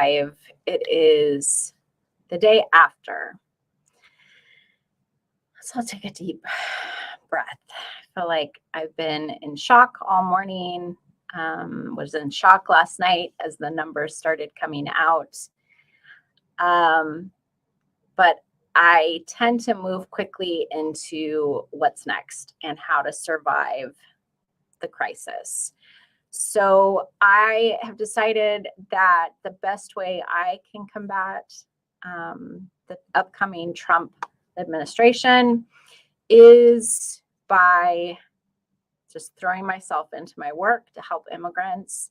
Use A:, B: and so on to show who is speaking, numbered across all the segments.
A: live. It is the day after. So I'll take a deep breath. I feel like I've been in shock all morning. Was in shock last night as the numbers started coming out. But I tend to move quickly into what's next and how to survive the crisis. So I have decided that the best way I can combat the upcoming Trump administration is by just throwing myself into my work to help immigrants.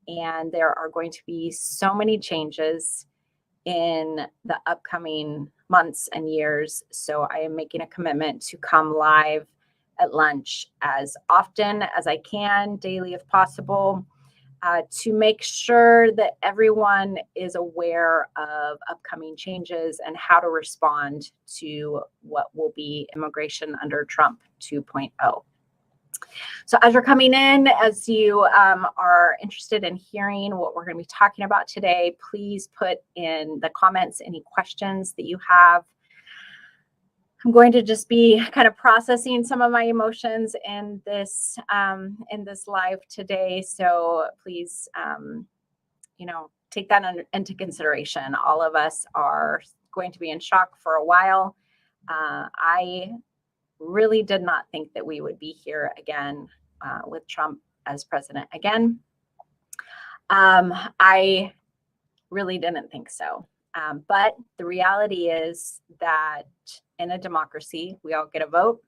A: And there are going to be so many changes in the upcoming months and years. So I am making a commitment to come live at lunch as often as I can, daily if possible, to make sure that everyone is aware of upcoming changes and how to respond to what will be immigration under Trump 2.0. So as you're coming in, as you are interested in hearing what we're going to be talking about today, please put in the comments any questions that you have. I'm going to just be kind of processing some of my emotions in this live today. So please, take that into consideration. All of us are going to be in shock for a while. I really did not think that we would be here again with Trump as president again. I really didn't think so. But the reality is that in a democracy, we all get a vote.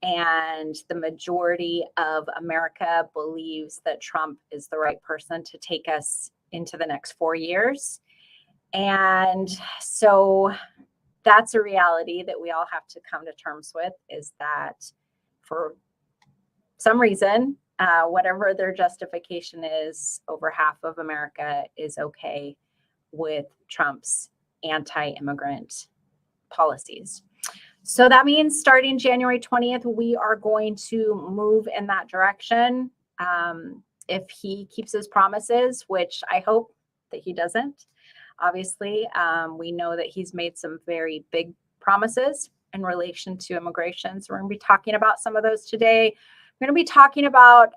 A: And the majority of America believes that Trump is the right person to take us into the next 4 years. And so that's a reality that we all have to come to terms with, is that for some reason, whatever their justification is, over half of America is okay with Trump's anti-immigrant policies. So that means starting January 20th, we are going to move in that direction. If he keeps his promises, which I hope that he doesn't. Obviously, we know that he's made some very big promises in relation to immigration. So we're going to be talking about some of those today. We're going to be talking about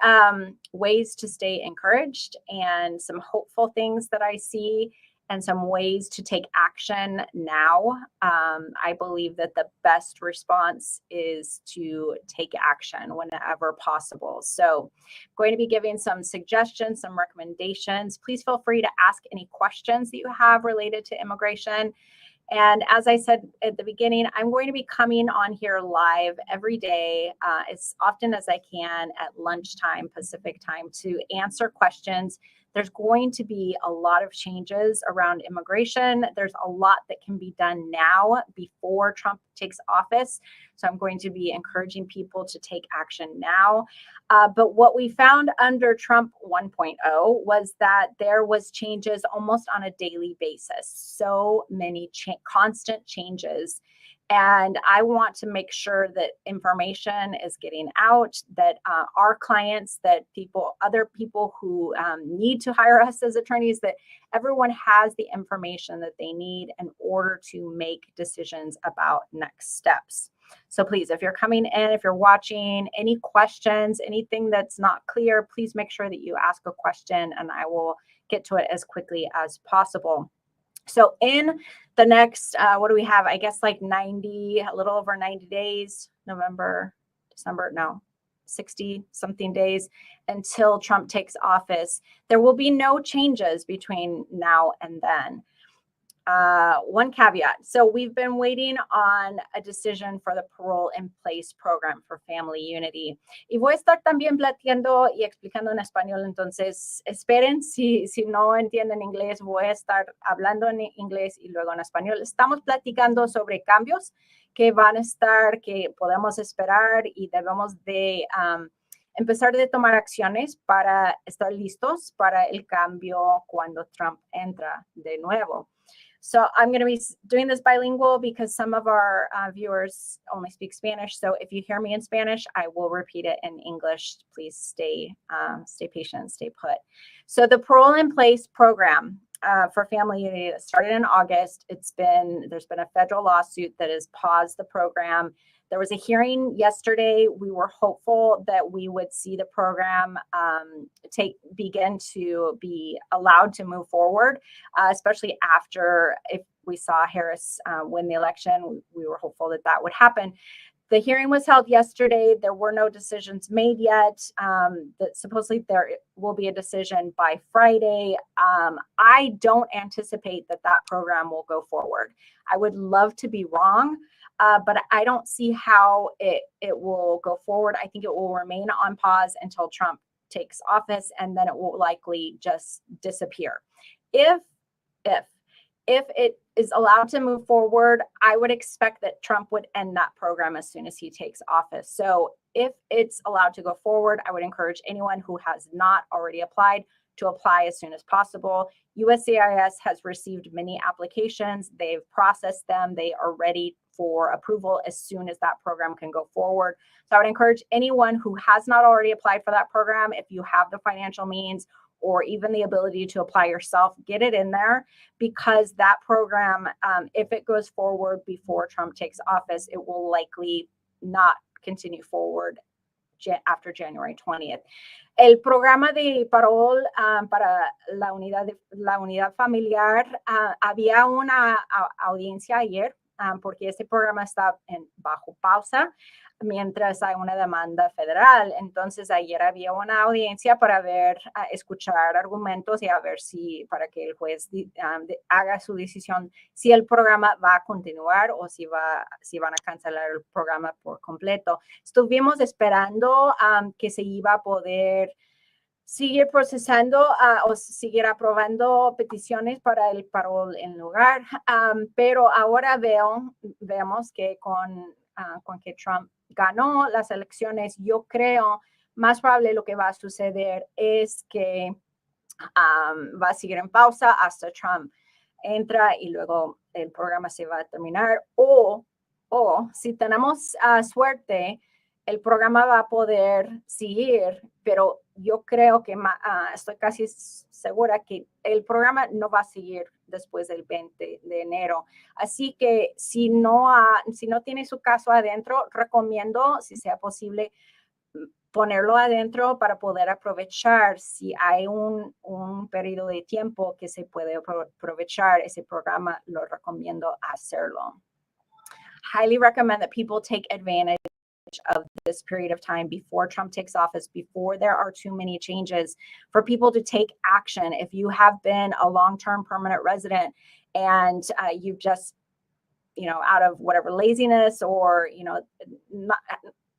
A: ways to stay encouraged and some hopeful things that I see and some ways to take action now. I believe that the best response is to take action whenever possible. So I'm going to be giving some suggestions, some recommendations. Please feel free to ask any questions that you have related to immigration. And as I said at the beginning, I'm going to be coming on here live every day, as often as I can at lunchtime, Pacific time, to answer questions. There's going to be a lot of changes around immigration. There's a lot that can be done now before Trump takes office. So I'm going to be encouraging people to take action now. But what we found under Trump 1.0 was that there was changes almost on a daily basis. So many constant changes. And I want to make sure that information is getting out, that our clients, that other people who need to hire us as attorneys, that everyone has the information that they need in order to make decisions about next steps. So please, if you're coming in, if you're watching, any questions, anything that's not clear, please make sure that you ask a question and I will get to it as quickly as possible. So in the next, what do we have? I guess like a little over 90 days, November, December, no, 60 something days until Trump takes office. There will be no changes between now and then. One caveat. So we've been waiting on a decision for the parole in place program for family unity. Y voy a estar también platicando y explicando en español. Entonces, esperen, si no entienden inglés, voy a estar hablando en inglés y luego en español. Estamos platicando sobre cambios que van a estar, que podemos esperar y debemos de empezar de tomar acciones para estar listos para el cambio cuando Trump entra de nuevo. So I'm going to be doing this bilingual because some of our viewers only speak Spanish. So if you hear me in Spanish, I will repeat it in English. Please stay patient, stay put. So the Parole in Place program for family that started in August. There's been a federal lawsuit that has paused the program. There was a hearing yesterday. We were hopeful that we would see the program begin to be allowed to move forward, especially after if we saw Harris win the election. We were hopeful that that would happen. The hearing was held yesterday. There were no decisions made yet. That supposedly there will be a decision by Friday. I don't anticipate that that program will go forward. I would love to be wrong, but I don't see how it will go forward. I think it will remain on pause until Trump takes office, and then it will likely just disappear. If it is allowed to move forward, I would expect that Trump would end that program as soon as he takes office. So if it's allowed to go forward, I would encourage anyone who has not already applied to apply as soon as possible. USCIS has received many applications. They've processed them. They are ready for approval as soon as that program can go forward. So I would encourage anyone who has not already applied for that program, if you have the financial means or even the ability to apply yourself, get it in there, because that program, if it goes forward before Trump takes office, it will likely not continue forward after January 20th. El programa de parol para la unidad familiar, había una audiencia ayer porque este programa está bajo pausa mientras hay una demanda federal. Entonces ayer había una audiencia para escuchar argumentos y a ver para que el juez haga su decisión si el programa va a continuar o si van a cancelar el programa por completo. Estuvimos esperando que se iba a poder seguir procesando o seguir aprobando peticiones para el parol en lugar, pero ahora vemos que con que Trump ganó las elecciones, yo creo más probable lo que va a suceder es que va a seguir en pausa hasta Trump entra y luego el programa se va a terminar, o si tenemos suerte, el programa va a poder seguir, pero yo creo que estoy casi segura que el programa no va a seguir después del 20 de enero. Así que si no tiene su caso adentro, recomiendo, si sea posible, ponerlo adentro para poder aprovechar si hay un periodo de tiempo que se puede aprovechar ese programa. Lo recomiendo hacerlo. Highly recommend that people take advantage of this period of time before Trump takes office, before there are too many changes, for people to take action. If you have been a long-term permanent resident and you've just, out of whatever laziness or,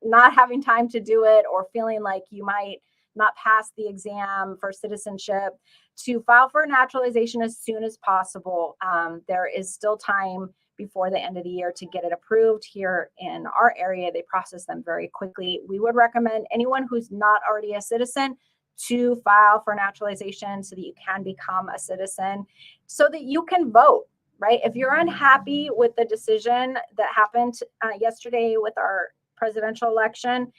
A: not having time to do it, or feeling like you might not pass the exam for citizenship, to file for naturalization as soon as possible. There is still time before the end of the year to get it approved. Here in our area, they process them very quickly. We would recommend anyone who's not already a citizen to file for naturalization so that you can become a citizen, so that you can vote, right? If you're unhappy with the decision that happened yesterday with our presidential election,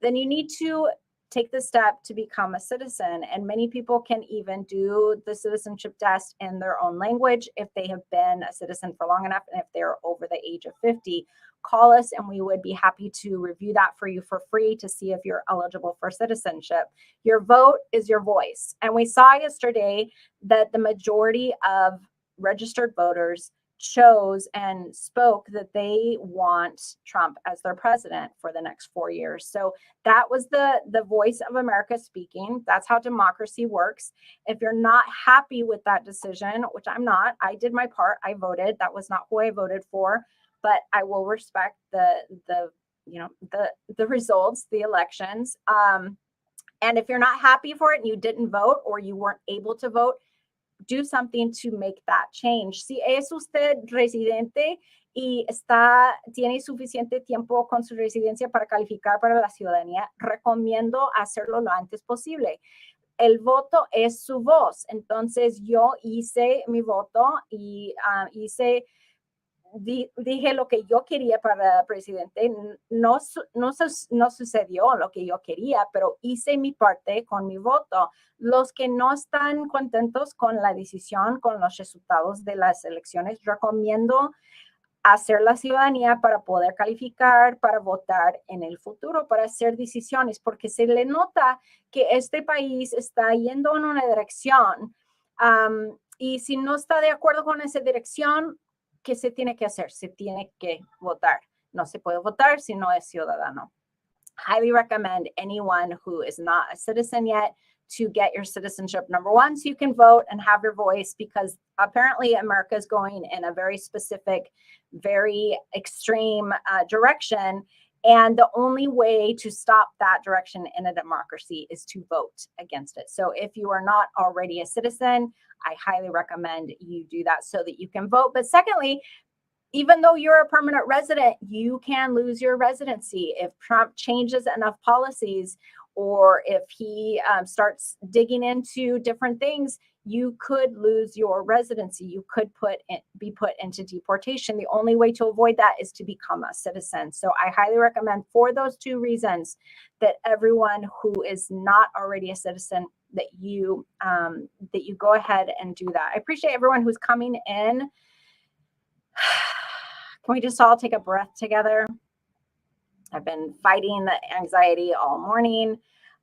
A: then you need to take the step to become a citizen. And many people can even do the citizenship test in their own language if they have been a citizen for long enough, and if they're over the age of 50. Call us and we would be happy to review that for you for free to see if you're eligible for citizenship. Your vote is your voice. And we saw yesterday that the majority of registered voters chose and spoke that they want Trump as their president for the next 4 years. So that was the voice of America speaking. That's how democracy works. If you're not happy with that decision, which I'm not, I did my part, I voted. That was not who I voted for, but I will respect the results, the elections. And if you're not happy for it and you didn't vote or you weren't able to vote, do something to make that change. Si es usted residente y tiene suficiente tiempo con su residencia para calificar para la ciudadanía, recomiendo hacerlo lo antes posible. El voto es su voz. Entonces yo hice mi voto y hice dije lo que yo quería para presidente. No sucedió lo que yo quería, pero hice mi parte con mi voto. Los que no están contentos con la decisión, con los resultados de las elecciones, recomiendo hacer la ciudadanía para poder calificar, para votar en el futuro, para hacer decisiones, porque se le nota que este país está yendo en una dirección y si no está de acuerdo con esa dirección, ¿qué se tiene que hacer? Se tiene que votar. No se puede votar si no es ciudadano. Highly recommend anyone who is not a citizen yet to get your citizenship, number one, so you can vote and have your voice, because apparently America is going in a very specific, very extreme direction. And the only way to stop that direction in a democracy is to vote against it. So if you are not already a citizen, I highly recommend you do that so that you can vote. But secondly, even though you're a permanent resident, you can lose your residency if Trump changes enough policies, or if he starts digging into different things. You could lose your residency. You could be put into deportation. The only way to avoid that is to become a citizen. So I highly recommend, for those two reasons, that everyone who is not already a citizen, that you go ahead and do that. I appreciate everyone who's coming in. Can we just all take a breath together? I've been fighting the anxiety all morning.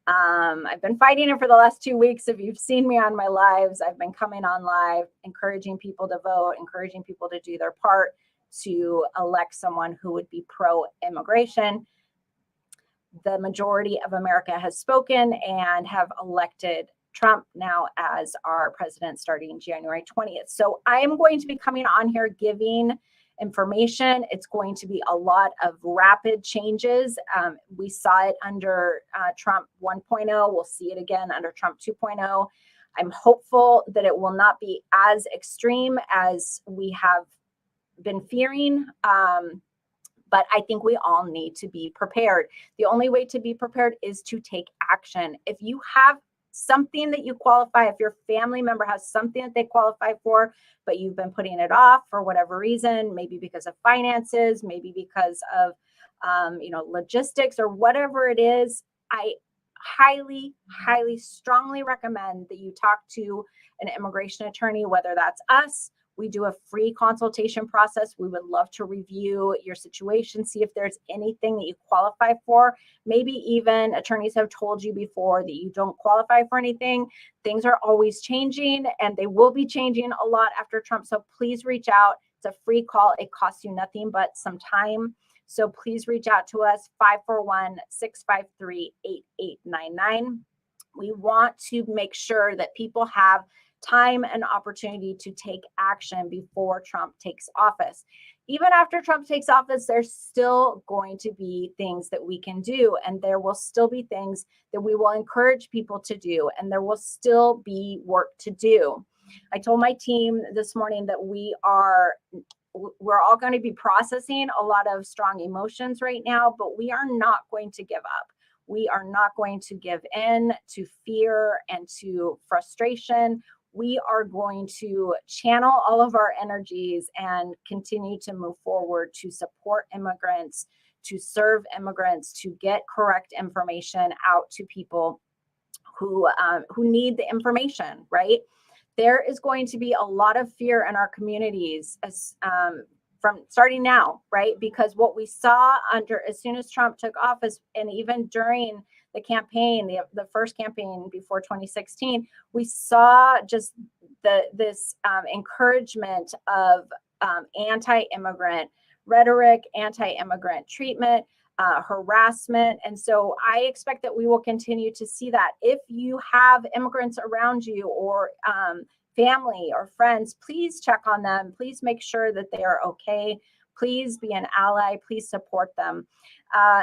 A: I've been fighting it for the last 2 weeks. If you've seen me on my lives, I've been coming on live, encouraging people to vote, encouraging people to do their part to elect someone who would be pro-immigration. The majority of America has spoken and have elected Trump now as our president starting January 20th. So I am going to be coming on here giving information. It's going to be a lot of rapid changes. We saw it under Trump 1.0. We'll see it again under Trump 2.0. I'm hopeful that it will not be as extreme as we have been fearing. But I think we all need to be prepared. The only way to be prepared is to take action. If you have something that you qualify, if your family member has something that they qualify for, but you've been putting it off for whatever reason, maybe because of finances, maybe because of logistics or whatever it is, I highly, strongly recommend that you talk to an immigration attorney, whether that's us. We do a free consultation process. We would love to review your situation, see if there's anything that you qualify for. Maybe even attorneys have told you before that you don't qualify for anything. Things are always changing, and they will be changing a lot after Trump. So please reach out. It's a free call. It costs you nothing but some time. So please reach out to us, 541-653-8899. We want to make sure that people have time and opportunity to take action before Trump takes office. Even after Trump takes office, there's still going to be things that we can do, and there will still be things that we will encourage people to do, and there will still be work to do. I told my team this morning that we're all going to be processing a lot of strong emotions right now, but we are not going to give up. We are not going to give in to fear and to frustration. We are going to channel all of our energies and continue to move forward to support immigrants, to serve immigrants, to get correct information out to people who need the information, right? There is going to be a lot of fear in our communities from starting now, right? Because what we saw as soon as Trump took office, and even during the campaign, the first campaign before 2016, we saw just this encouragement of anti-immigrant rhetoric, anti-immigrant treatment, harassment. And so I expect that we will continue to see that. If you have immigrants around you or family or friends, please check on them. Please make sure that they are okay. Please be an ally. Please support them.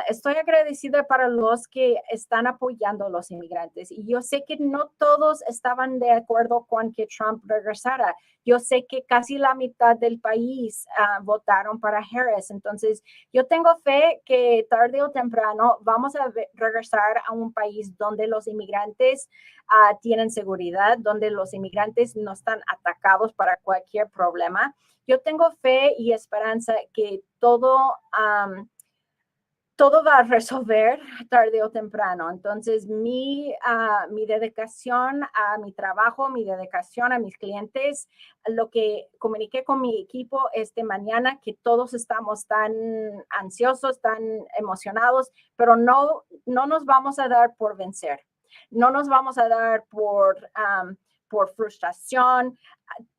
A: Estoy agradecida para los que están apoyando a los inmigrantes y yo sé que no todos estaban de acuerdo con que Trump regresara. Yo sé que casi la mitad del país votaron para Harris. Entonces, yo tengo fe que tarde o temprano vamos a regresar a un país donde los inmigrantes tienen seguridad, donde los inmigrantes no están atacados para cualquier problema. Yo tengo fe y esperanza que todo va a resolver tarde o temprano. Entonces, mi dedicación a mi trabajo, mi dedicación a mis clientes, lo que comuniqué con mi equipo mañana, que todos estamos tan ansiosos, tan emocionados, pero no nos vamos a dar por vencer. No nos vamos a dar por frustración.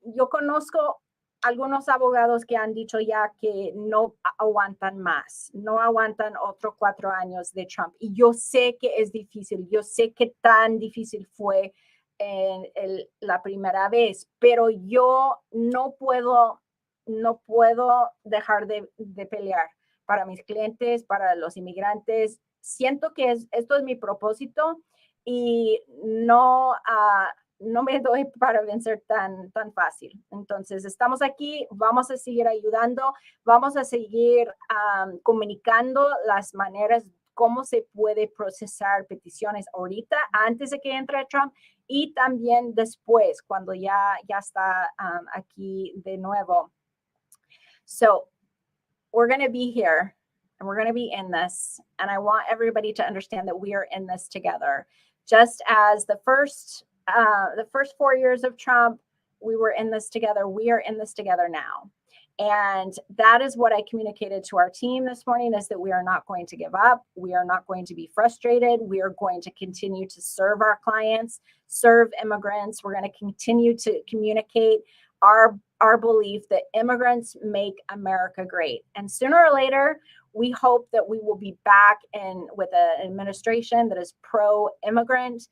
A: Yo conozco algunos abogados que han dicho ya que no aguantan más, no aguantan otros 4 años de Trump. Y yo sé que es difícil, yo sé que tan difícil fue la primera vez, pero yo no puedo dejar de pelear para mis clientes, para los inmigrantes. Siento que esto es mi propósito y no me doy para vencer tan fácil. Entonces, estamos aquí, vamos a seguir ayudando, vamos a seguir comunicando las maneras cómo se puede procesar peticiones ahorita, antes de que entre Trump, y también después, cuando ya está aquí de nuevo. So, we're going to be here, and we're going to be in this, and I want everybody to understand that we are in this together. Just as the first 4 years of Trump, we were in this together. We are in this together now. And that is what I communicated to our team this morning, is that we are not going to give up. We are not going to be frustrated. We are going to continue to serve our clients, serve immigrants. We're going to continue to communicate our belief that immigrants make America great. And sooner or later, we hope that we will be back with an administration that is pro-immigrant,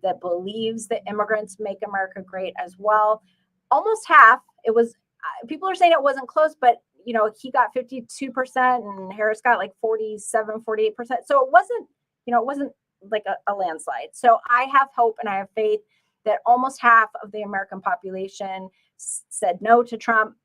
A: that believes that immigrants make America great as well. Almost half. It was, people are saying it wasn't close, but he got 52% and Harris got like 47, 48%. So it wasn't like a landslide. So I have hope and I have faith that almost half of the American population said no to Trump.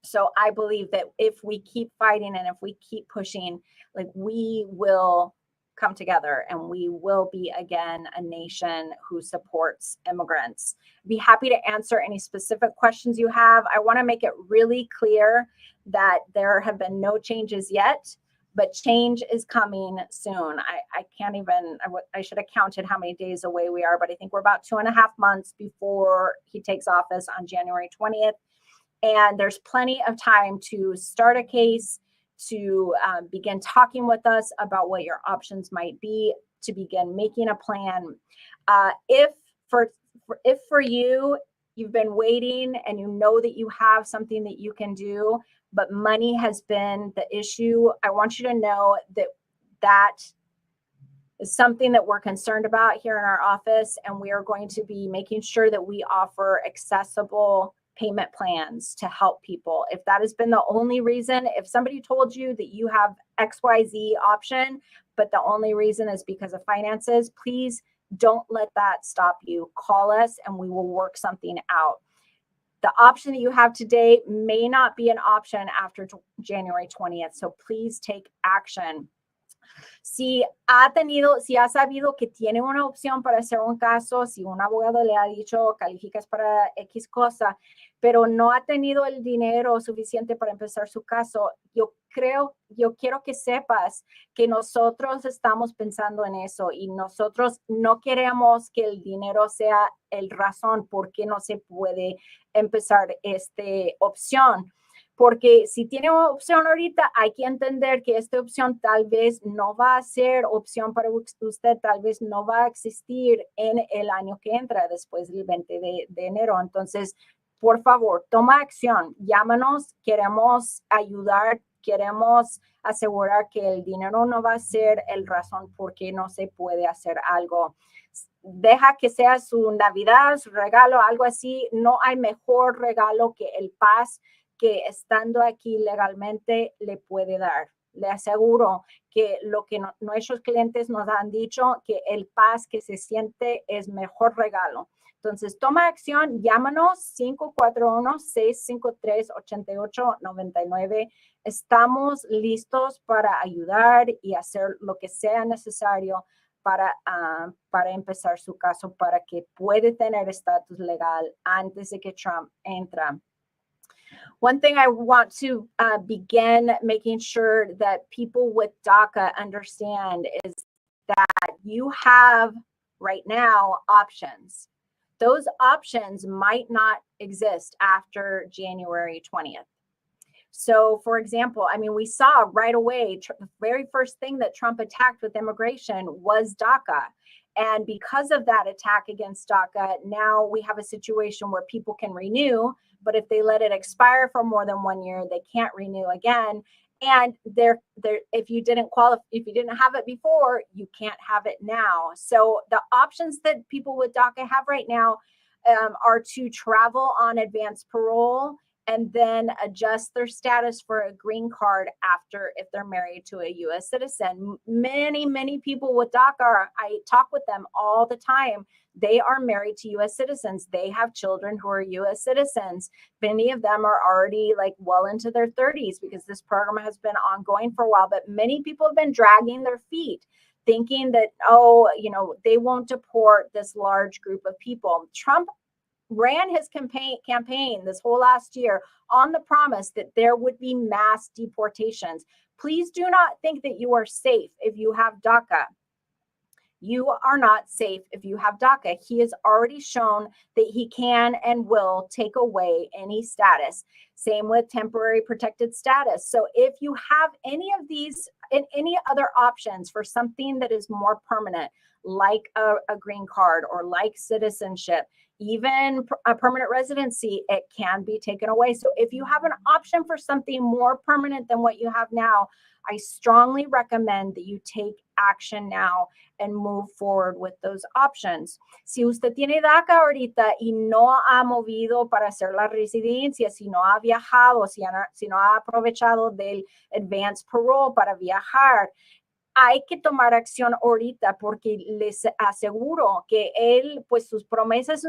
A: So I believe that if we keep fighting and if we keep pushing, like, we will come together and we will be again a nation who supports immigrants. Be happy to answer any specific questions you have. I want to make it really clear that there have been no changes yet, but change is coming soon. I can't even, I should have counted how many days away we are, but I think we're about 2.5 months before he takes office on January 20th. And there's plenty of time to start a case, to begin talking with us about what your options might be, to begin making a plan. If for you, you've been waiting and you know that you have something that you can do, but money has been the issue, I want you to know that is something that we're concerned about here in our office, and we are going to be making sure that we offer accessible payment plans to help people. If that has been the only reason, if somebody told you that you have XYZ option, but the only reason is because of finances, please don't let that stop you. Call us and we will work something out. The option that you have today may not be an option after January 20th. So please take action. Si ha sabido que tiene una opción para hacer un caso, si un abogado le ha dicho calificas para X cosa, pero no ha tenido el dinero suficiente para empezar su caso, yo quiero que sepas que nosotros estamos pensando en eso y nosotros no queremos que el dinero sea el razón por qué no se puede empezar esta opción. Porque si tiene una opción ahorita, hay que entender que esta opción tal vez no va a ser opción para usted, tal vez no va a existir en el año que entra, después del 20 de enero. Entonces, por favor, toma acción, llámanos, queremos ayudar, queremos asegurar que el dinero no va a ser el razón por qué no se puede hacer algo. Deja que sea su Navidad, su regalo, algo así. No hay mejor regalo que el paz que estando aquí legalmente le puede dar. le aseguro que lo que nuestros clientes nos han dicho, que el paz que se siente es mejor regalo. Entonces, toma acción, llámanos 541-653-8899. Estamos listos para ayudar y hacer lo que sea necesario para empezar su caso, para que puede tener estatus legal antes de que Trump entra. One thing I want to begin making sure that people with DACA understand is that you have right now options. Those options might not exist after January 20th. So, for example, I mean, we saw right away, the very first thing that Trump attacked with immigration was DACA. And because of that attack against DACA, now we have a situation where people can renew, but if they let it expire for more than 1 year, they can't renew again. And if you didn't qualify, if you didn't have it before, you can't have it now. So the options that people with DACA have right now are to travel on advanced parole and then adjust their status for a green card after, if they're married to a U.S. citizen. Many people with DACA, I talk with them all the time. They are married to U.S. citizens. They have children who are U.S. citizens. Many of them are already like well into their 30s because this program has been ongoing for a while. But many people have been dragging their feet, thinking that, they won't deport this large group of people. Trump ran his campaign this whole last year on the promise that there would be mass deportations. Please do not think that you are safe if you have DACA. You are not safe if you have DACA. He has already shown that he can and will take away any status. Same with temporary protected status. So if you have any of these and any other options for something that is more permanent, like a green card or like citizenship, even a permanent residency, it can be taken away. So if you have an option for something more permanent than what you have now, I strongly recommend that you take action now and move forward with those options. Si usted tiene DACA ahorita y no ha movido para hacer la residencia, si no ha viajado, si no ha aprovechado del advanced parole para viajar, hay que tomar acción ahorita porque les aseguro que él, pues sus promesas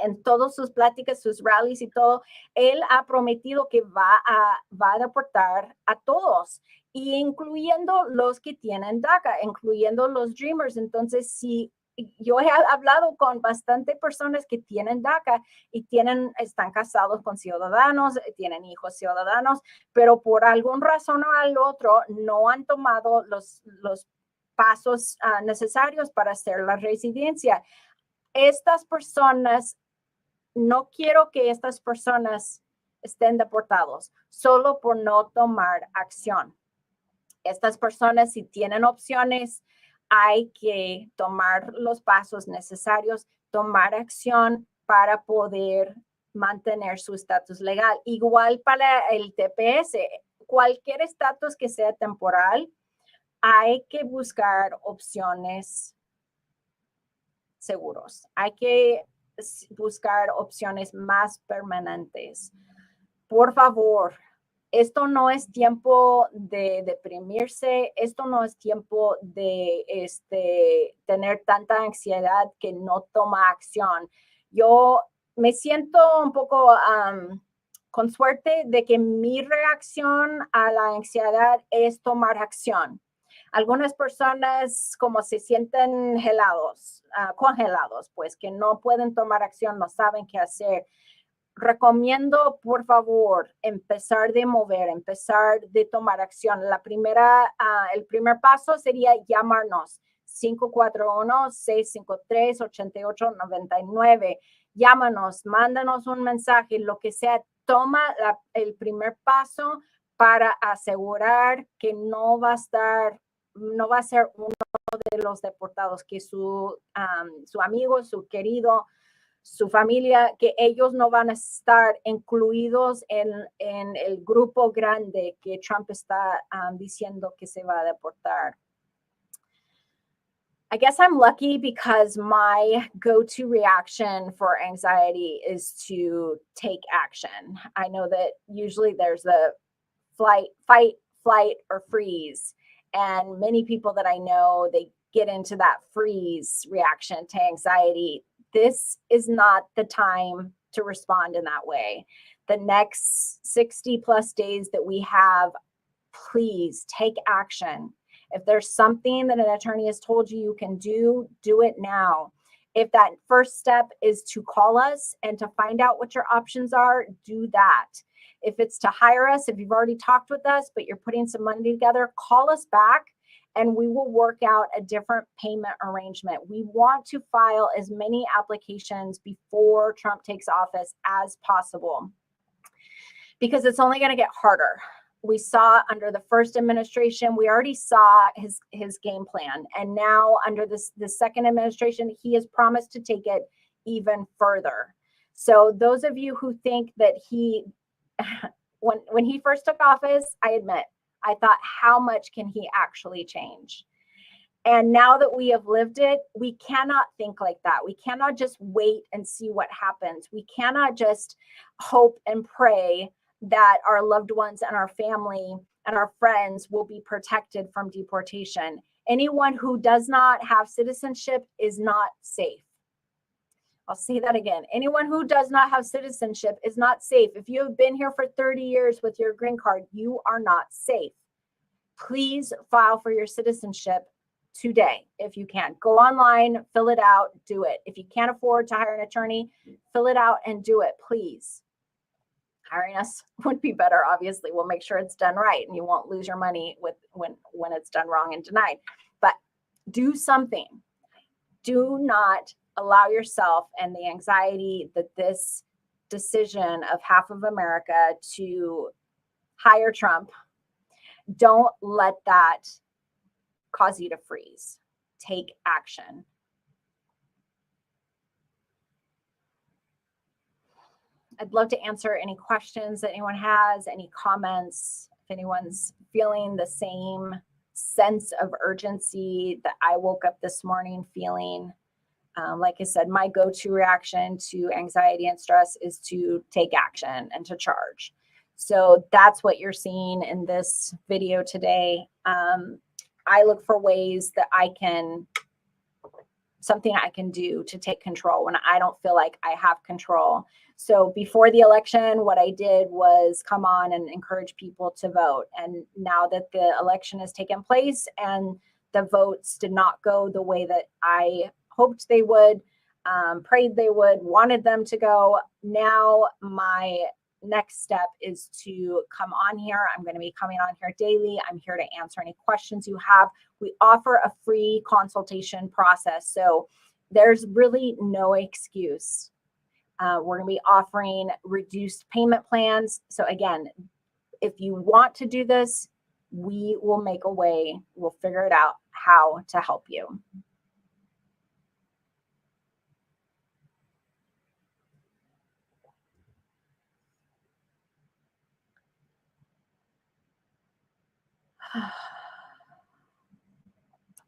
A: en todas sus pláticas, sus rallies y todo, él ha prometido que va a deportar a todos, y incluyendo los que tienen DACA, incluyendo los Dreamers. Entonces, si yo he hablado con bastante personas que tienen DACA y están casados con ciudadanos, tienen hijos ciudadanos, pero por alguna razón o al otro no han tomado los pasos necesarios para hacer la residencia. Estas personas, no quiero que estas personas estén deportados solo por no tomar acción. Estas personas, si tienen opciones, hay que tomar los pasos necesarios, tomar acción para poder mantener su estatus legal. Igual para el TPS, cualquier estatus que sea temporal, hay que buscar opciones seguros. Hay que buscar opciones más permanentes. Por favor, esto no es tiempo de deprimirse, esto no es tiempo de tener tanta ansiedad que no toma acción. Yo me siento un poco con suerte de que mi reacción a la ansiedad es tomar acción. Algunas personas como se sienten congelados, pues que no pueden tomar acción, no saben qué hacer. Recomiendo, por favor, empezar de mover, empezar de tomar acción. El primer paso sería llamarnos 541-653-8899. Llámanos, mándanos un mensaje, lo que sea. Toma el primer paso para asegurar que no va a ser uno de los deportados, que su amigo, su querido, su familia, que ellos no van a estar incluidos en el grupo grande que Trump está diciendo que se va a deportar. I guess I'm lucky because my go-to reaction for anxiety is to take action. I know that usually there's a fight, flight, or freeze. And many people that I know, they get into that freeze reaction to anxiety. This is not the time to respond in that way. The next 60 plus days that we have, please take action. If there's something that an attorney has told you can do it now. If that first step is to call us and to find out what your options are, do that. If it's to hire us, if you've already talked with us, but you're putting some money together, call us back and we will work out a different payment arrangement. We want to file as many applications before Trump takes office as possible, because it's only going to get harder. We saw under the first administration, we already saw his game plan. And now under the second administration, he has promised to take it even further. So those of you who think that when he first took office, I admit, I thought, how much can he actually change? And now that we have lived it, we cannot think like that. We cannot just wait and see what happens. We cannot just hope and pray that our loved ones and our family and our friends will be protected from deportation. Anyone who does not have citizenship is not safe. I'll say that again. Anyone who does not have citizenship is not safe. If you have been here for 30 years with your green card, you are not safe. Please file for your citizenship today if you can. Go online, fill it out, do it. If you can't afford to hire an attorney, fill it out and do it, please. Hiring us would be better, obviously. We'll make sure it's done right and you won't lose your money when it's done wrong and denied. But do something. Do not allow yourself and the anxiety that this decision of half of America to hire Trump, don't let that cause you to freeze. Take action. I'd love to answer any questions that anyone has, any comments, if anyone's feeling the same sense of urgency that I woke up this morning feeling. Like I said, my go-to reaction to anxiety and stress is to take action and to charge. So that's what you're seeing in this video today. I look for ways that something I can do to take control when I don't feel like I have control. So before the election, what I did was come on and encourage people to vote. And now that the election has taken place and the votes did not go the way that I hoped they would, prayed they would, wanted them to go, now my next step is to come on here. I'm going to be coming on here daily. I'm here to answer any questions you have. We offer a free consultation process, so there's really no excuse. We're going to be offering reduced payment plans. So again, if you want to do this, we will make a way. We'll figure it out how to help you.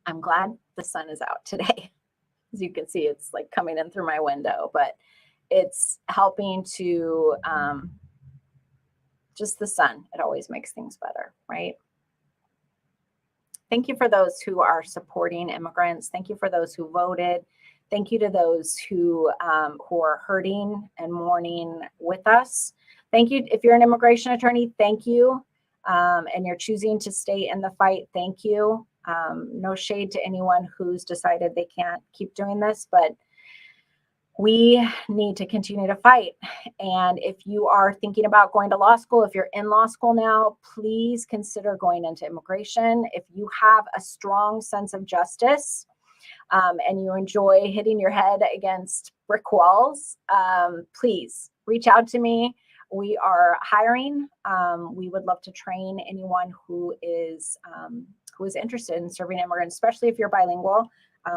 A: I'm glad the sun is out today. As you can see, it's like coming in through my window, but it's helping to just the sun. It always makes things better, right? Thank you for those who are supporting immigrants. Thank you for those who voted. Thank you to those who are hurting and mourning with us. Thank you. If you're an immigration attorney, thank you. And you're choosing to stay in the fight, thank you. No shade to anyone who's decided they can't keep doing this, but we need to continue to fight. And if you are thinking about going to law school, if you're in law school now, please consider going into immigration. If you have a strong sense of justice and you enjoy hitting your head against brick walls, please reach out to me. We are hiring. We would love to train anyone who is interested in serving immigrants, especially if you're bilingual.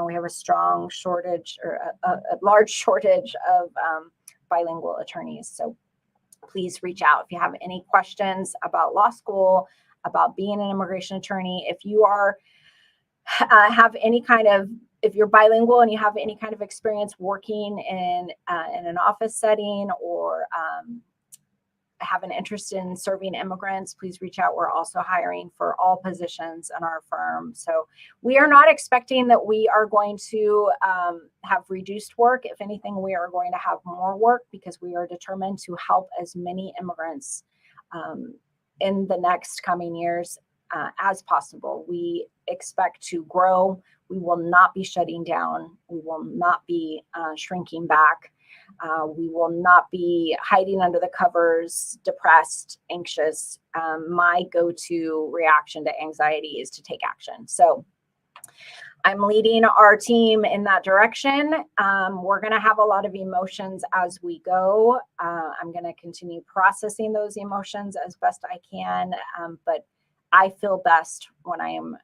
A: We have a strong shortage, or a large shortage of bilingual attorneys. So please reach out if you have any questions about law school, about being an immigration attorney. If you are if you're bilingual and you have any kind of experience working in an office setting or have an interest in serving immigrants, please reach out. We're also hiring for all positions in our firm. So we are not expecting that we are going to have reduced work. If anything, we are going to have more work because we are determined to help as many immigrants in the next coming years as possible. We expect to grow. We will not be shutting down. We will not be shrinking back. We will not be hiding under the covers, depressed, anxious. My go-to reaction to anxiety is to take action. So I'm leading our team in that direction. We're going to have a lot of emotions as we go. I'm going to continue processing those emotions as best I can, but I feel best when I am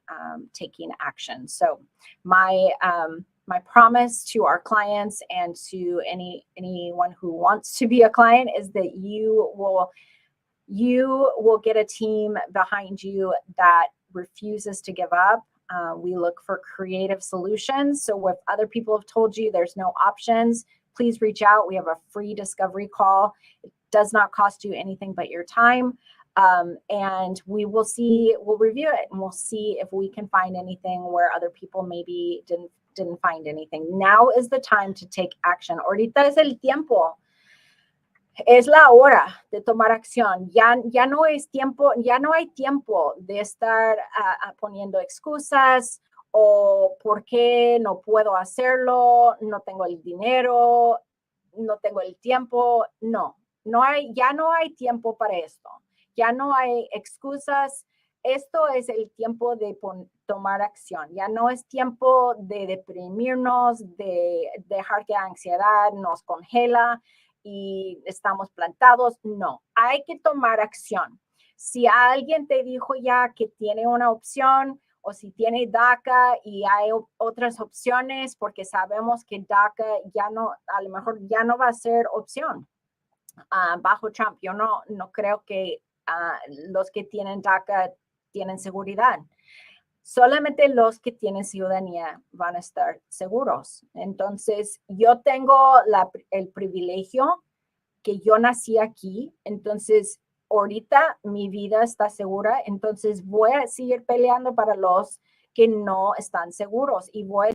A: taking action. So my promise to our clients and to anyone who wants to be a client is that you will get a team behind you that refuses to give up. We look for creative solutions. So if other people have told you there's no options, please reach out. We have a free discovery call. It does not cost you anything but your time. And we'll review it, and we'll see if we can find anything where other people maybe didn't find anything. Now is the time to take action. Ahorita es el tiempo. Es la hora de tomar acción. Ya no es tiempo, ya no hay tiempo de estar poniendo excusas o por qué no puedo hacerlo, no tengo el dinero, no tengo el tiempo. Ya no hay tiempo para esto. Ya no hay excusas. Esto es el tiempo de tomar acción. Ya no es tiempo de deprimirnos, de dejar que la ansiedad nos congela y estamos plantados. No, hay que tomar acción. Si alguien te dijo ya que tiene una opción o si tiene DACA y hay otras opciones, porque sabemos que DACA a lo mejor ya no va a ser opción bajo Trump. Yo no creo que los que tienen DACA tienen seguridad. Solamente los que tienen ciudadanía van a estar seguros. Entonces, yo tengo el privilegio que yo nací aquí. Entonces, ahorita mi vida está segura. Entonces, voy a seguir peleando para los que no están seguros y voy a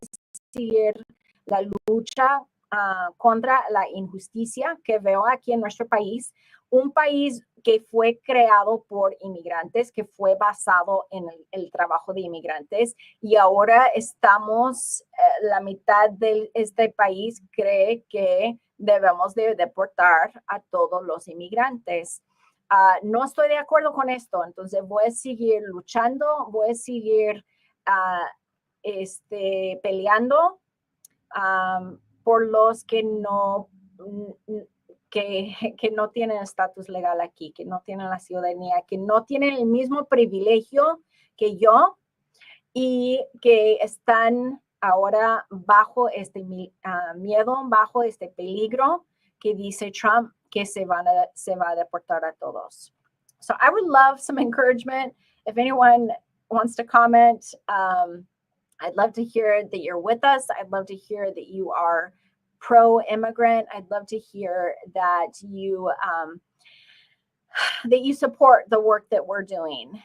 A: seguir la lucha contra la injusticia que veo aquí en nuestro país. Un país que fue creado por inmigrantes, que fue basado en el trabajo de inmigrantes, y ahora la mitad de este país cree que debemos de deportar a todos los inmigrantes. No estoy de acuerdo con esto, entonces voy a seguir luchando, voy a seguir peleando por los que no tienen estatus legal aquí, que no tienen la ciudadanía, que no tienen el mismo privilegio que yo y que están ahora bajo este miedo, bajo este peligro que dice Trump que se va a deportar a todos. So I would love some encouragement. If anyone wants to comment, I'd love to hear that you're with us. I'd love to hear that you are pro-immigrant. I'd love to hear that you support the work that we're doing.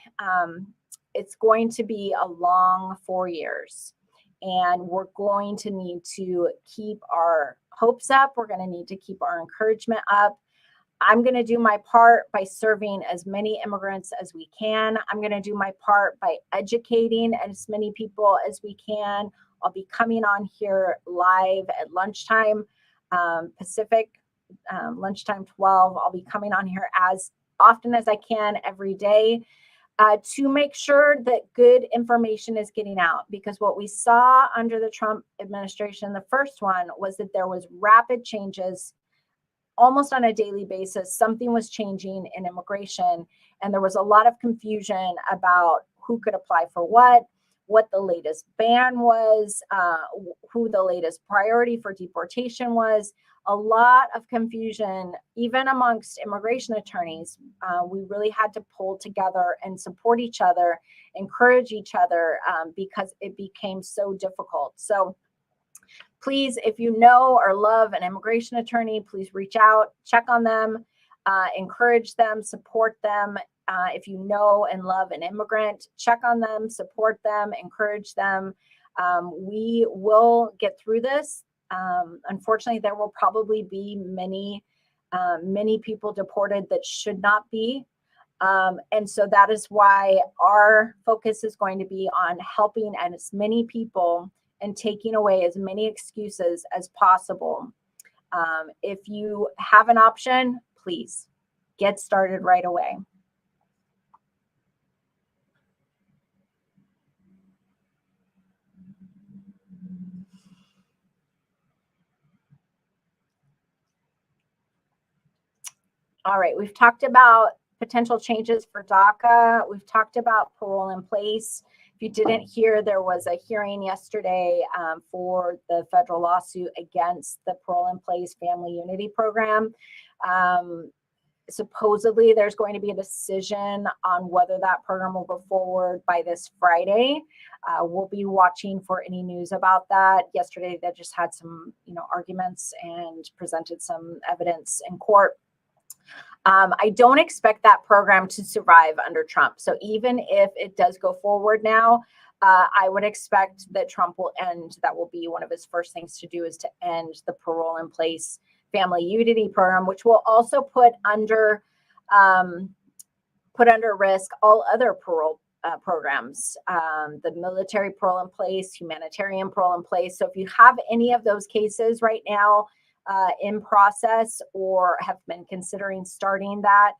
A: It's going to be a long 4 years, and we're going to need to keep our hopes up. We're going to need to keep our encouragement up. I'm going to do my part by serving as many immigrants as we can. I'm going to do my part by educating as many people as we can. I'll be coming on here live at lunchtime, Pacific, lunchtime 12. I'll be coming on here as often as I can every day to make sure that good information is getting out. Because what we saw under the Trump administration, the first one, was that there was rapid changes almost on a daily basis. Something was changing in immigration, and there was a lot of confusion about who could apply for what the latest ban was, who the latest priority for deportation was. A lot of confusion, even amongst immigration attorneys. We really had to pull together and support each other, encourage each other, because it became so difficult. So please, if you know or love an immigration attorney, please reach out, check on them. encourage them, support them. If you know and love an immigrant, check on them, support them, encourage them. We will get through this. Unfortunately, there will probably be many people deported that should not be. And so that is why our focus is going to be on helping as many people and taking away as many excuses as possible. If you have an option, please get started right away. All right, we've talked about potential changes for DACA. We've talked about parole in place. If you didn't hear, there was a hearing yesterday for the federal lawsuit against the parole in place family unity program. Supposedly, there's going to be a decision on whether that program will go forward by this Friday. We'll be watching for any news about that. Yesterday, they just had some, arguments and presented some evidence in court. I don't expect that program to survive under Trump. So even if it does go forward now, I would expect that Trump will end. That will be one of his first things to do, is to end the parole in place family unity program, which will also put under risk all other parole programs, the military parole in place, humanitarian parole in place. So if you have any of those cases right now in process or have been considering starting that,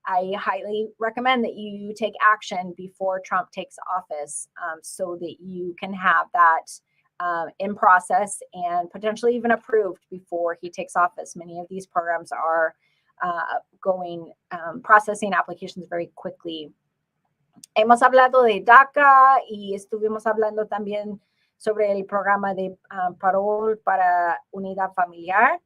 A: I highly recommend that you take action before Trump takes office, so that you can have that in process and potentially even approved before he takes office. Many of these programs are processing applications very quickly. Hemos hablado de DACA y estuvimos hablando también sobre el programa de parol para unidad familiar.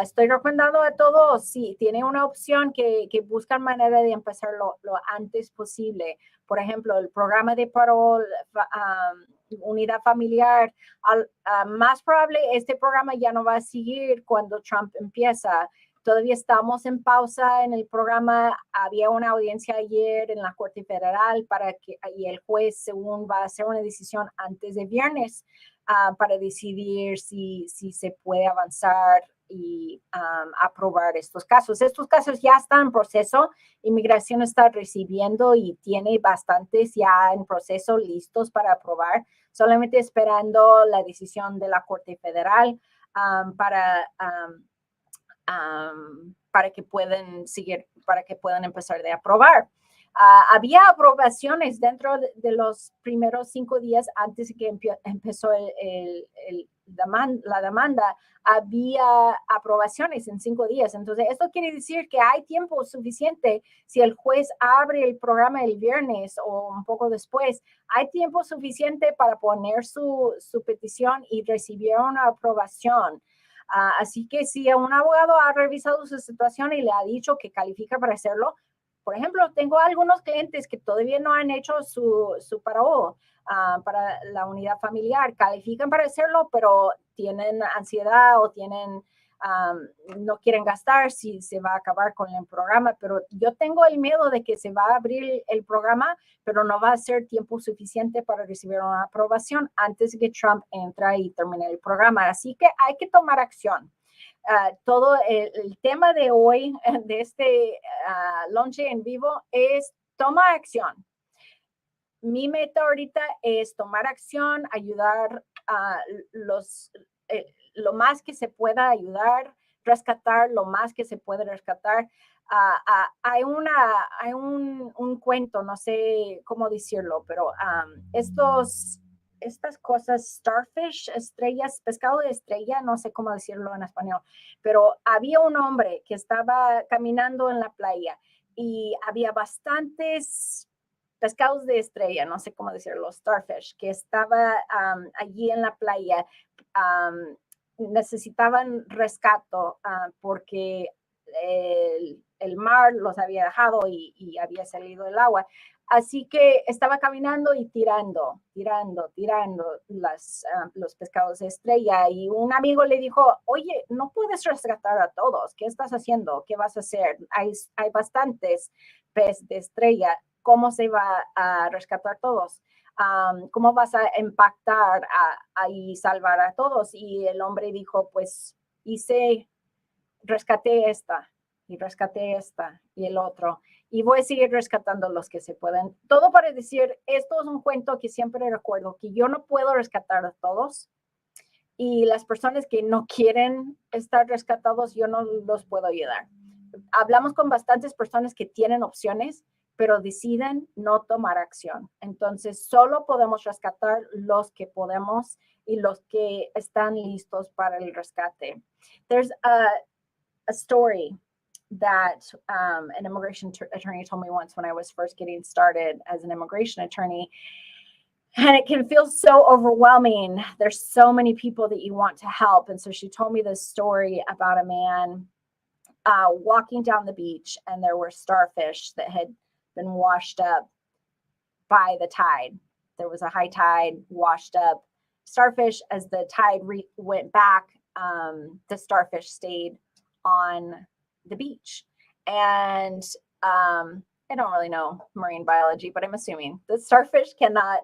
A: Estoy recomendando a todos, si tienen una opción, que buscan manera de empezar lo antes posible. Por ejemplo, el programa de parol, unidad familiar, más probable este programa ya no va a seguir cuando Trump empieza. Todavía estamos en pausa en el programa. Había una audiencia ayer en la Corte Federal y el juez, según, va a hacer una decisión antes de viernes para decidir si se puede avanzar y aprobar estos casos. Estos casos ya están en proceso. Inmigración está recibiendo y tiene bastantes ya en proceso listos para aprobar, solamente esperando la decisión de la Corte Federal para que puedan empezar de aprobar. Había aprobaciones dentro de los primeros 5 días antes de que empezó la demanda. Había aprobaciones en 5 días. Entonces, esto quiere decir que hay tiempo suficiente. Si el juez abre el programa el viernes o un poco después, hay tiempo suficiente para poner su petición y recibir una aprobación. Así que si un abogado ha revisado su situación y le ha dicho que califica para hacerlo, por ejemplo, tengo algunos clientes que todavía no han hecho su parol para la unidad familiar, califican para hacerlo, pero tienen ansiedad o no quieren gastar si se va a acabar con el programa. Pero yo tengo el miedo de que se va a abrir el programa, pero no va a ser tiempo suficiente para recibir una aprobación antes de que Trump entre y termine el programa. Así que hay que tomar acción. Todo el tema de hoy, de este lonche en vivo, es toma acción. Mi meta ahorita es tomar acción, ayudar a lo más que se pueda ayudar, rescatar lo más que se puede rescatar. Hay un cuento, no sé cómo decirlo, pero estas cosas, starfish, estrellas, pescado de estrella, no sé cómo decirlo en español, pero había un hombre que estaba caminando en la playa y había bastantes pescados de estrella, no sé cómo decirlo, starfish, que estaba allí en la playa. Necesitaban rescato porque el mar los había dejado y había salido el agua. Así que estaba caminando y tirando los pescados estrella, y un amigo le dijo, oye, no puedes rescatar a todos, ¿qué estás haciendo? ¿Qué vas a hacer? Hay bastantes peces de estrella, ¿cómo se va a rescatar todos? ¿Cómo vas a impactar y salvar a todos? Y el hombre dijo, pues rescaté esta y el otro, y voy a seguir rescatando los que se pueden. Todo para decir, esto es un cuento que siempre recuerdo, que yo no puedo rescatar a todos, y las personas que no quieren estar rescatados, yo no los puedo ayudar. Hablamos con bastantes personas que tienen opciones, pero deciden no tomar acción. Entonces, solo podemos rescatar los que podemos y los que están listos para el rescate. There's a story that an immigration attorney told me once when I was first getting started as an immigration attorney. And it can feel so overwhelming. There's so many people that you want to help. And so she told me this story about a man walking down the beach, and there were starfish that had been washed up by the tide. There was a high tide, washed up starfish. As the tide went back, the starfish stayed on the beach. And I don't really know marine biology, but I'm assuming the starfish cannot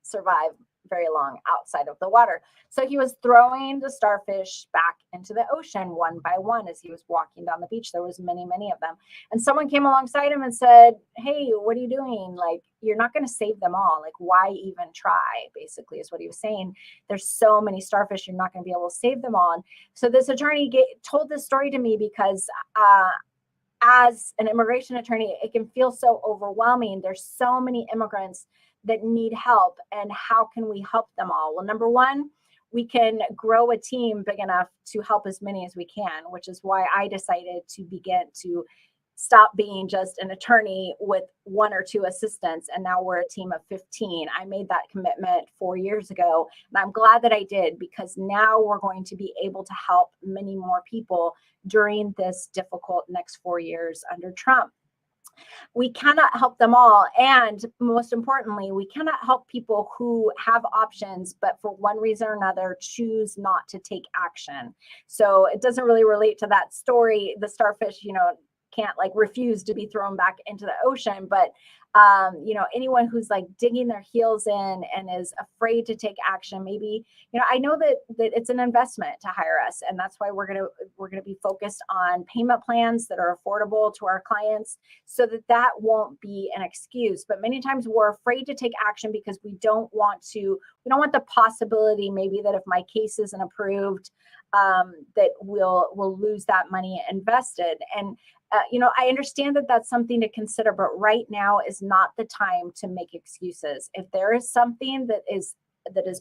A: survive very long outside of the water. So he was throwing the starfish back into the ocean one by one as he was walking down the beach. There was many of them. And someone came alongside him and said, hey, what are you doing? You're not going to save them all. Why even try? Basically is what he was saying. There's so many starfish, you're not going to be able to save them all. And so this attorney told this story to me because as an immigration attorney, it can feel so overwhelming. There's so many immigrants that need help, and how can we help them all? Well, number one, we can grow a team big enough to help as many as we can, which is why I decided to begin to stop being just an attorney with one or two assistants, and now we're a team of 15. I made that commitment 4 years ago, and I'm glad that I did, because now we're going to be able to help many more people during this difficult next 4 years under Trump. We cannot help them all. And most importantly, we cannot help people who have options, but for one reason or another, choose not to take action. So it doesn't really relate to that story. The starfish, can't refuse to be thrown back into the ocean, but anyone who's digging their heels in and is afraid to take action, maybe, I know that it's an investment to hire us, and that's why we're going to be focused on payment plans that are affordable to our clients, so that won't be an excuse. But many times we're afraid to take action because we don't want the possibility maybe that if my case isn't approved, that we'll lose that money invested. And I understand that that's something to consider, but right now is not the time to make excuses. If there is something that is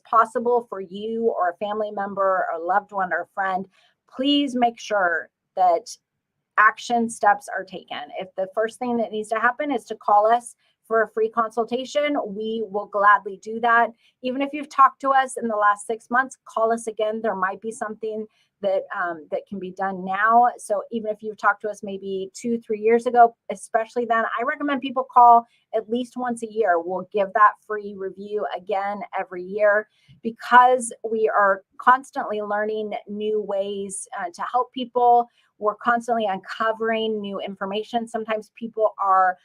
A: possible for you or a family member or a loved one or a friend, please make sure that action steps are taken. If the first thing that needs to happen is to call us for a free consultation, we will gladly do that. Even if you've talked to us in the last 6 months, call us again. There might be something that can be done now. So even if you've talked to us maybe 2-3 years ago, especially then, I recommend people call at least once a year. We'll give that free review again every year, because we are constantly learning new ways to help people. We're constantly uncovering new information. Sometimes people are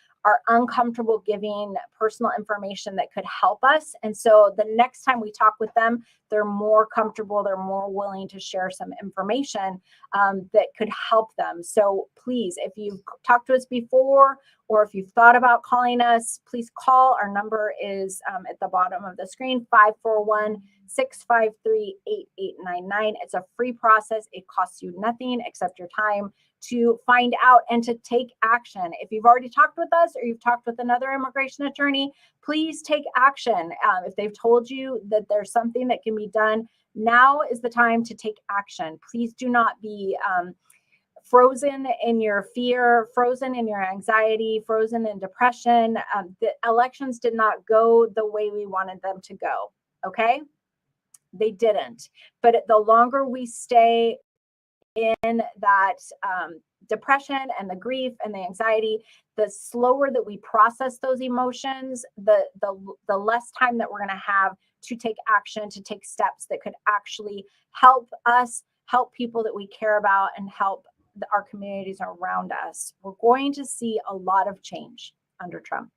A: uncomfortable giving personal information that could help us. And so the next time we talk with them, they're more comfortable, they're more willing to share some information that could help them. So please, if you've talked to us before, or if you've thought about calling us, please call. Our number is at the bottom of the screen, 541-653-8899. It's a free process. It costs you nothing except your time to find out and to take action. If you've already talked with us or you've talked with another immigration attorney, please take action. If they've told you that there's something that can be done, now is the time to take action. Please do not be frozen in your fear, frozen in your anxiety, frozen in depression. The elections did not go the way we wanted them to go, okay? They didn't. But the longer we stay in that depression and the grief and the anxiety, the slower that we process those emotions, the less time that we're going to have to take action, to take steps that could actually help us, help people that we care about, and help our communities around us. We're going to see a lot of change under Trump.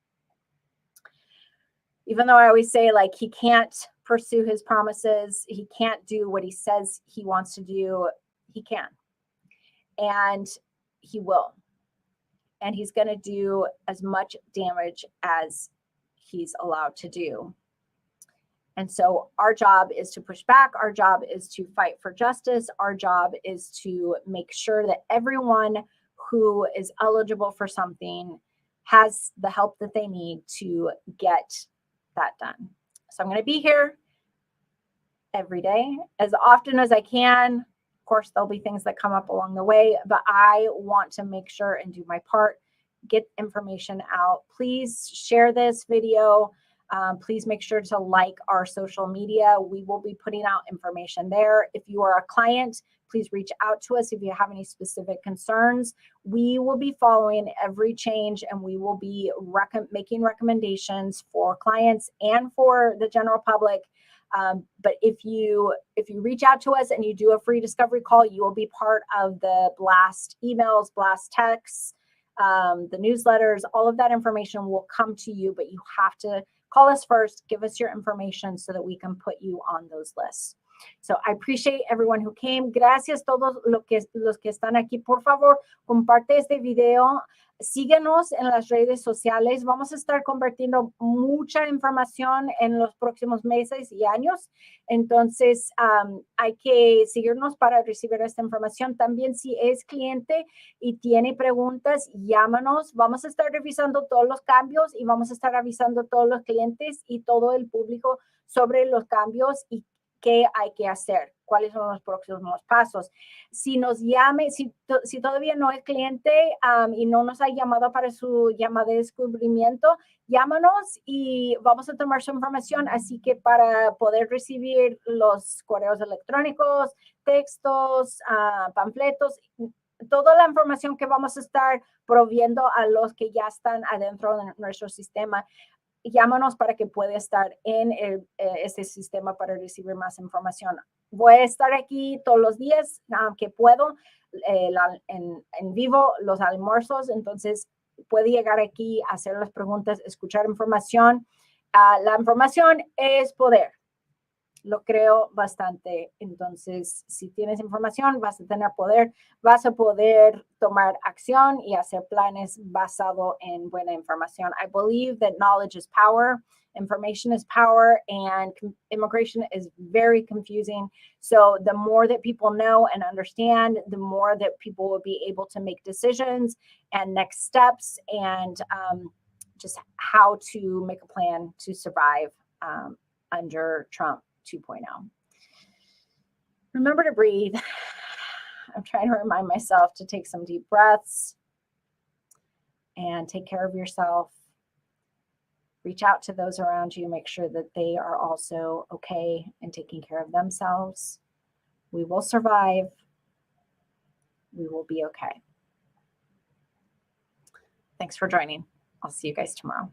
A: Even though I always say, like, he can't pursue his promises, he can't do what he says he wants to do, he can. And he will. And he's going to do as much damage as he's allowed to do. And so our job is to push back. Our job is to fight for justice. Our job is to make sure that everyone who is eligible for something has the help that they need to get that done. So I'm going to be here every day, as often as I can. Of course, there'll be things that come up along the way, but I want to make sure and do my part, get information out. Please share this video. Please make sure to like our social media. We will be putting out information there. If you are a client, please reach out to us if you have any specific concerns. We will be following every change, and we will be making recommendations for clients and for the general public. But if you reach out to us and you do a free discovery call, you will be part of the blast emails, blast texts, the newsletters. All of that information will come to you, but you have to call us first, give us your information so that we can put you on those lists. So I appreciate everyone who came. Gracias a todos los que están aquí. Por favor, comparte este video. Síguenos en las redes sociales. Vamos a estar compartiendo mucha información en los próximos meses y años. Entonces, hay que seguirnos para recibir esta información. También, si es cliente y tiene preguntas, llámanos. Vamos a estar revisando todos los cambios y vamos a estar avisando a todos los clientes y todo el público sobre los cambios y qué hay que hacer, cuáles son los próximos pasos. Si nos llame, si todavía no es cliente y no nos ha llamado para su llamada de descubrimiento, llámanos y vamos a tomar su información. Así que para poder recibir los correos electrónicos, textos, panfletos, toda la información que vamos a estar proviendo a los que ya están adentro de nuestro sistema, llámanos para que pueda estar en este sistema para recibir más información. Voy a estar aquí todos los días que puedo en vivo, los almuerzos, entonces puede llegar aquí, hacer las preguntas, escuchar información. La información es poder. Lo creo bastante. Entonces, si tienes información, vas a tener poder, vas a poder tomar acción y hacer planes basado en buena información. I believe that knowledge is power, information is power, and immigration is very confusing. So the more that people know and understand, the more that people will be able to make decisions and next steps and just how to make a plan to survive under Trump 2.0. Remember to breathe. I'm trying to remind myself to take some deep breaths and take care of yourself. Reach out to those around you. Make sure that they are also okay and taking care of themselves. We will survive. We will be okay. Thanks for joining. I'll see you guys tomorrow.